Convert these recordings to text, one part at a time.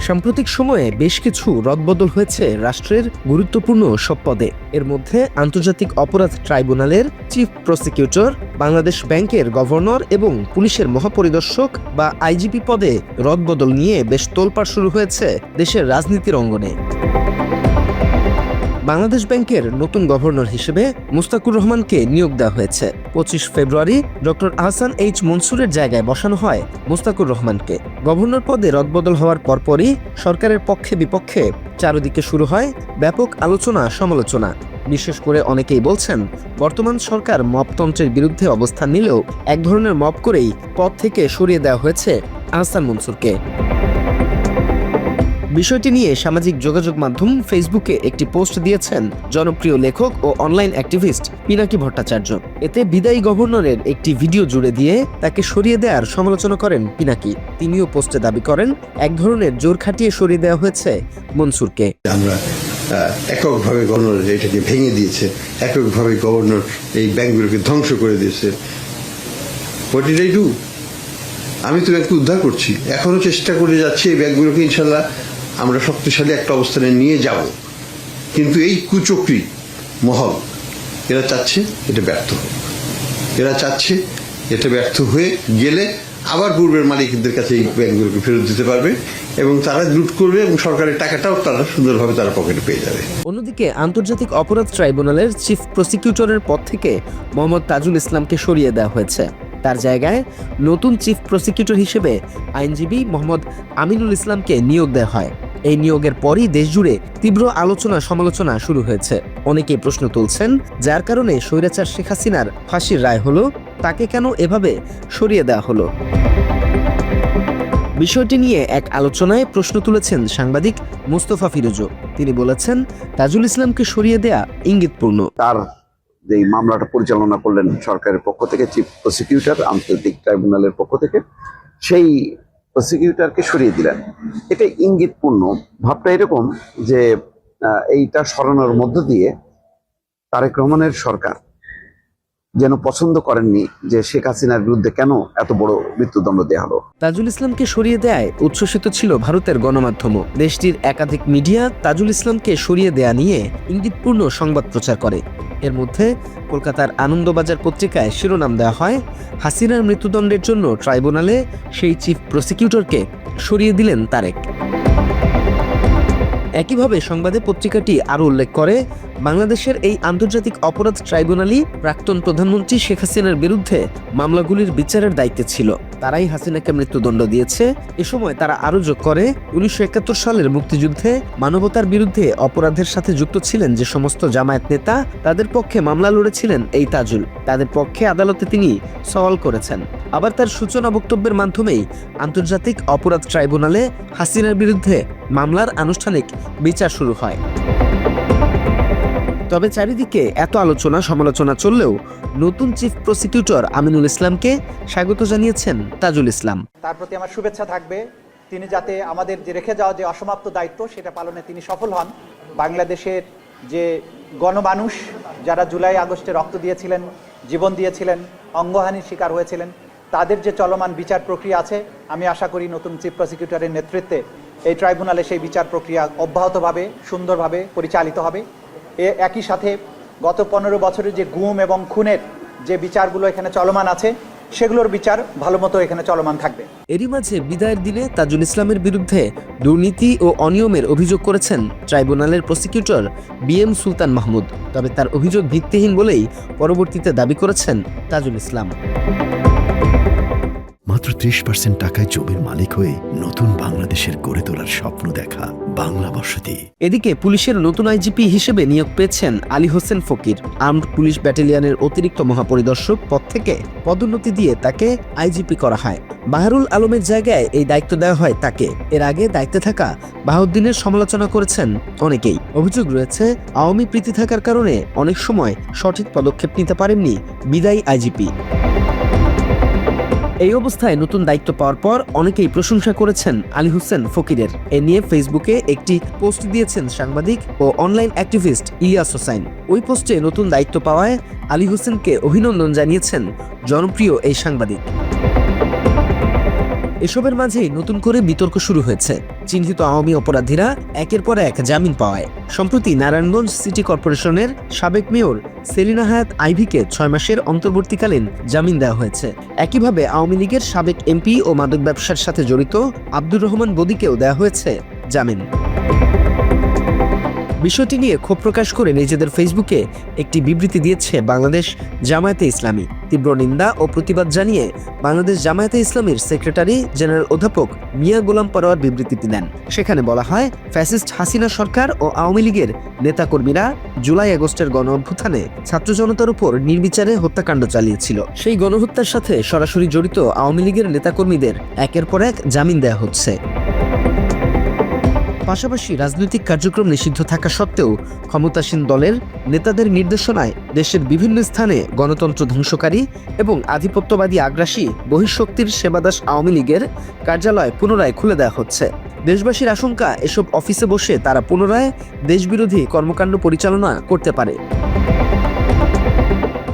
সাম্প্রতিক সময়ে বেশ কিছু রদবদল হয়েছে রাষ্ট্রের গুরুত্বপূর্ণ সব পদে। এর মধ্যে আন্তর্জাতিক অপরাধ ট্রাইব্যুনালের চিফ প্রসিকিউটর, বাংলাদেশ ব্যাংকের গভর্নর এবং পুলিশের মহাপরিদর্শক বা আইজিপি পদে রদবদল নিয়ে বেশ তোলপাড় শুরু হয়েছে দেশের রাজনীতির অঙ্গনে। বাংলাদেশ ব্যাংকের নতুন গভর্নর হিসেবে মুস্তাকুর রহমানকে নিয়োগ দেওয়া হয়েছে। 25 ফেব্রুয়ারি ডক্টর আহসান এইচ মনসুরের জায়গায় বসানো হয় মুস্তাকুর রহমানকে। গভর্নর পদে রদবদল হওয়ার পরপরই সরকারের পক্ষে বিপক্ষে চারদিকে শুরু হয় ব্যাপক আলোচনা সমালোচনা। বিশেষ করে অনেকেই বলছেন, বর্তমান সরকার মবতন্ত্রের বিরুদ্ধে অবস্থান নিলেও এক ধরনের মব করেই পদ থেকে সরিয়ে দেওয়া হয়েছে আহসান মনসুরকে। বিষয়টি নিয়ে সামাজিক যোগাযোগ মাধ্যম ফেসবুকে একটি পোস্ট দিয়েছেন জনপ্রিয় লেখক ও অনলাইন অ্যাক্টিভিস্ট পিনাকি ভট্টাচার্য। এতে বিদায়ী গভর্নরের একটি ভিডিও জুড়ে দিয়ে তাকে সরিয়ে দেওয়ার সমালোচনা করেন পিনাকি। তিনিও পোস্টে দাবি করেন, এক ধরনের জোর খাটিয়ে সরিয়ে দেওয়া হয়েছে মনসুরকে। আমরা এককভাবে গভর্নর এটাকে ভেঙে দিয়েছে, এককভাবে গভর্নর এই ব্যাংকগুলোকে ধ্বংস করে দিয়েছে। What did I do? আমি তো ব্যাংককে উদ্ধার করছি, এখনো চেষ্টা করে যাচ্ছি এই ব্যাংকগুলোকে ইনশাল্লাহ আমরা শক্তিশালী একটা অবস্থানে নিয়ে যাব। কিন্তু এই কুচক্রী মহল এরা চাচ্ছে এটা ব্যর্থ হোক, এরা চাচ্ছে এটা ব্যর্থ হয়ে গেলে আবার পূর্বের মালিকদের কাছে এই ব্যাংকগুলোকে ফেরত দিতে পারবে এবং তারা লুট করবে এবং সরকারের টাকাটাও তারা সুন্দরভাবে তারা পকেটে পেয়ে যাবে। অন্যদিকে আন্তর্জাতিক অপরাধ ট্রাইব্যুনালের চিফ প্রসিকিউটরের পদ থেকে মোহাম্মদ তাজুল ইসলামকে সরিয়ে দেওয়া হয়েছে। তার জায়গায় নতুন চিফ প্রসিকিউটর হিসেবে আইনজীবী মোহাম্মদ আমিনুল ইসলামকে নিয়োগ দেওয়া হয়। এই নিয়োগের পরই দেশজুড়ে তীব্র আলোচনা সমালোচনা শুরু হয়েছে। অনেকেই প্রশ্ন তুলছেন, যার কারণে স্বৈরাচার শেখ হাসিনার ফাঁসির রায় হলো, তাকে কেন এভাবে সরিয়ে দেওয়া হলো? বিষয়টি নিয়ে এক আলোচনায় প্রশ্ন তুলেছেন সাংবাদিক মোস্তফা ফিরোজও। তিনি বলেছেন, তাজুল ইসলামকে সরিয়ে দেয়া ইঙ্গিতপূর্ণ। তার যে মামলাটা পরিচালনা করলেন সরকারের পক্ষ থেকে চিফ প্রসিকিউটর আন্তর্জাতিক ট্রাইব্যুনালের পক্ষ থেকে, সেই প্রসিকিউটরকে সরিয়ে দিলেন। এটা ইঙ্গিতপূর্ণ। ভাবটা এরকম যে এইটা সরানোর মধ্য দিয়ে তারেক রহমানের সরকার যেন পছন্দ করেননি যে শেখ হাসিনার বিরুদ্ধে কেন এত বড় মৃত্যুদণ্ড দেওয়া হলো। তাজুল ইসলামকে সরিয়ে দেয়ায় উচ্ছ্বসিত ছিল ভারতের গণমাধ্যমও। দেশটির একাধিক মিডিয়া তাজুল ইসলামকে সরিয়ে দেয়া নিয়ে ইঙ্গিতপূর্ণ সংবাদ প্রচার করে। এর মধ্যে কলকাতার আনন্দবাজার পত্রিকায় শিরোনাম দেওয়া হয়, হাসিনার মৃত্যুদণ্ডের জন্য ট্রাইব্যুনালে সেই চিফ প্রসিকিউটরকে সরিয়ে দিলেন তারেক। একইভাবে সংবাদে পত্রিকাটি আরও উল্লেখ করে, বাংলাদেশের এই আন্তর্জাতিক অপরাধ ট্রাইব্যুনালই প্রাক্তন প্রধানমন্ত্রী শেখ হাসিনার বিরুদ্ধে মামলাগুলির বিচারের দায়িত্বে ছিল। তারাই হাসিনাকে মৃত্যুদণ্ড দিয়েছে। এ সময় তারা আরও যোগ করে, 1971 সালের মুক্তিযুদ্ধে মানবতার বিরুদ্ধে অপরাধের সাথে যুক্ত ছিলেন যে সমস্ত জামায়াত নেতা, তাদের পক্ষে মামলা লড়েছিলেন এই তাজুল। তাদের পক্ষে আদালতে তিনি সওয়াল করেছেন। আবার তার সূচনা বক্তব্যের মাধ্যমেই আন্তর্জাতিক অপরাধ ট্রাইব্যুনালে হাসিনার বিরুদ্ধে মামলার আনুষ্ঠানিক বিচার শুরু হয়। তবে চারিদিকে এত আলোচনা সমালোচনা চললেও নতুন চিফ প্রসিকিউটর আমিনুল ইসলামকে স্বাগত জানিয়েছেন তাজুল ইসলাম। তার প্রতি আমার শুভেচ্ছা থাকবে, তিনি যাতে আমাদের যে রেখে যাওয়া যে অসমাপ্ত দায়িত্ব সেটা পালনে তিনি সফল হন। বাংলাদেশের যে গণমানুষ যারা জুলাই আগস্টে রক্ত দিয়েছিলেন, জীবন দিয়েছিলেন, অঙ্গহানির শিকার হয়েছিলেন, তাদের যে চলমান বিচার প্রক্রিয়া আছে, আমি আশা করি নতুন চিফ প্রসিকিউটরের নেতৃত্বে এই ট্রাইব্যুনালে সেই বিচার প্রক্রিয়া অব্যাহতভাবে সুন্দরভাবে পরিচালিত হবে। একই সাথে গত 15 বছরের যে গুম এবং খুনের যে বিচারগুলো এখানে চলমান আছে, সেগুলোর বিচার ভালো মতো এখানে চলমান থাকবে। এরই মাঝে বিদায়ের দিনে তাজুল ইসলামের বিরুদ্ধে দুর্নীতি ও অনিয়মের অভিযোগ করেছেন ট্রাইব্যুনালের প্রসিকিউটর BM সুলতান মাহমুদ। তবে তার অভিযোগ ভিত্তিহীন বলেই পরবর্তীতে দাবি করেছেন তাজুল ইসলাম। মাত্র 30% টাকায় জমির মালিক হয়ে নতুন বাংলাদেশের গড়ে তোলার স্বপ্ন দেখা বাংলা বসতি। এদিকে পুলিশের নতুন আইজিপি হিসেবে নিয়োগ পেয়েছেন আলী হোসেন ফকির। আর্মড পুলিশ ব্যাটালিয়নের অতিরিক্ত মহাপরিদর্শক পদ থেকে পদোন্নতি দিয়ে তাকে আইজিপি করা হয়। বাহারুল আলমের জায়গায় এই দায়িত্ব দেওয়া হয় তাকে। এর আগে দায়িত্বে থাকা বাহাউদ্দিনের সমালোচনা করেছেন অনেকেই। অভিযোগ রয়েছে, আওয়ামী প্রীতি থাকার কারণে অনেক সময় সঠিক পদক্ষেপ নিতে পারেননি বিদায়ী আইজিপি। এই অবস্থায় নতুন দায়িত্ব পাওয়ার পর অনেকেই প্রশংসা করেছেন আলী হোসেন ফকিরের। এ নিয়ে ফেসবুকে একটি পোস্ট দিয়েছেন সাংবাদিক ও অনলাইন অ্যাক্টিভিস্ট ইলিয়াস হোসাইন। ওই পোস্টে নতুন দায়িত্ব পাওয়ায় আলী হোসেনকে অভিনন্দন জানিয়েছেন জনপ্রিয় এই সাংবাদিক। এসবের মাঝেই নতুন করে বিতর্ক শুরু হয়েছে চিহ্নিত আওয়ামী অপরাধীরা একের পর এক জামিন পাওয়ায়। সম্প্রতি নারায়ণগঞ্জ সিটি কর্পোরেশনের সাবেক মেয়র সেলিনা হায়াৎ আইভীকে 6 মাসের অন্তর্বর্তীকালীন জামিন দেওয়া হয়েছে। একইভাবে আওয়ামী লীগের সাবেক এমপি ও মাদক ব্যবসার সাথে জড়িত আব্দুর রহমান বদিকেও দেওয়া হয়েছে জামিন। বিষয়টি নিয়ে ক্ষোভ প্রকাশ করে নিজেদের ফেসবুকে একটি বিবৃতি দিয়েছে বাংলাদেশ জামায়াতে ইসলামী। তীব্র নিন্দা ও প্রতিবাদ জানিয়ে বাংলাদেশ জামায়াতে ইসলামীর সেক্রেটারি জেনারেল অধ্যাপক মিয়া গোলাম পরোয়ার বিবৃতিটি দেন। সেখানে বলা হয়, ফ্যাসিস্ট হাসিনা সরকার ও আওয়ামী লীগের নেতাকর্মীরা জুলাই আগস্টের গণ অভ্যুত্থানে ছাত্র জনতার উপর নির্বিচারে হত্যাকাণ্ড চালিয়েছিল। সেই গণহত্যার সাথে সরাসরি জড়িত আওয়ামী লীগের নেতাকর্মীদের একের পর এক জামিন দেওয়া হচ্ছে। পাশাপাশি রাজনৈতিক কার্যক্রম নিষিদ্ধ থাকা সত্ত্বেও ক্ষমতাসীন দলের নেতাদের নির্দেশনায় দেশের বিভিন্ন স্থানে গণতন্ত্র ধ্বংসকারী এবং আধিপত্যবাদী আগ্রাসী বহিঃশক্তির সেবাদাস আওয়ামী লীগের কার্যালয় পুনরায় খুলে দেওয়া হচ্ছে। দেশবাসীর আশঙ্কা, এসব অফিসে বসে তারা পুনরায় দেশবিরোধী কর্মকাণ্ড পরিচালনা করতে পারে।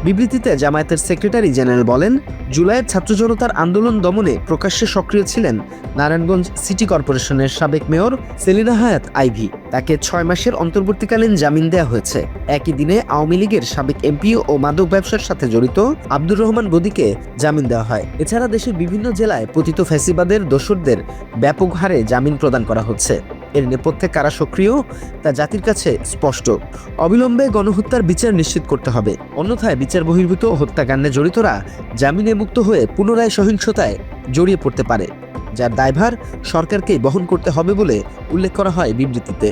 বিবৃতিতে জামায়াতের সেক্রেটারি জেনারেল বলেন, জুলাইয়ের ছাত্র জনতার আন্দোলন দমনে প্রকাশ্যে সক্রিয় ছিলেন নারায়ণগঞ্জ সিটি কর্পোরেশনের সাবেক মেয়র সেলিনা হায়াৎ আইভী। তাকে 6 মাসের অন্তর্বর্তীকালীন জামিন দেওয়া হয়েছে। একই দিনে আওয়ামী লীগের সাবেক এমপি ও মাদক ব্যবসার সাথে জড়িত আব্দুর রহমান বদিকে জামিন দেওয়া হয়। এছাড়া দেশের বিভিন্ন জেলায় পতিত ফ্যাসিবাদের দোসরদের ব্যাপক হারে জামিন প্রদান করা হচ্ছে। এর নেপথ্যে কারা সক্রিয় তা জাতির কাছে স্পষ্ট। অবিলম্বে গণহত্যার বিচার নিশ্চিত করতে হবে, অন্যথায় বিচার বহির্ভূত হত্যাকাণ্ডে জড়িতরা জামিনে মুক্ত হয়ে পুনরায় সহিংসতায় জড়িয়ে পড়তে পারে, যার দায়ভার সরকারকেই বহন করতে হবে বলে উল্লেখ করা হয় বিবৃতিতে।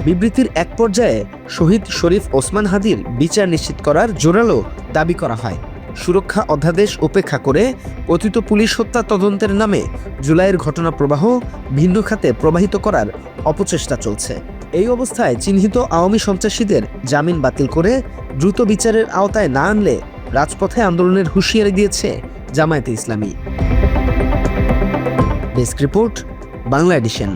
বিবৃতির এক পর্যায়ে শহীদ শরীফ ওসমান হাদির বিচার নিশ্চিত করার জোরালো দাবি করা হয়। সুরক্ষা অধ্যাদেশ উপেক্ষা করে কথিত পুলিশ হত্যা তদন্তের নামে জুলাইয়ের ঘটনা প্রবাহ ভিন্ন খাতে প্রবাহিত করার অপচেষ্টা চলছে। এই অবস্থায় চিহ্নিত আওয়ামী সন্ত্রাসীদের জামিন বাতিল করে দ্রুত বিচারের আওতায় না আনলে রাজপথে আন্দোলনের হুঁশিয়ারি দিয়েছে Jamaat e Islami. Desk report, Bangla addition.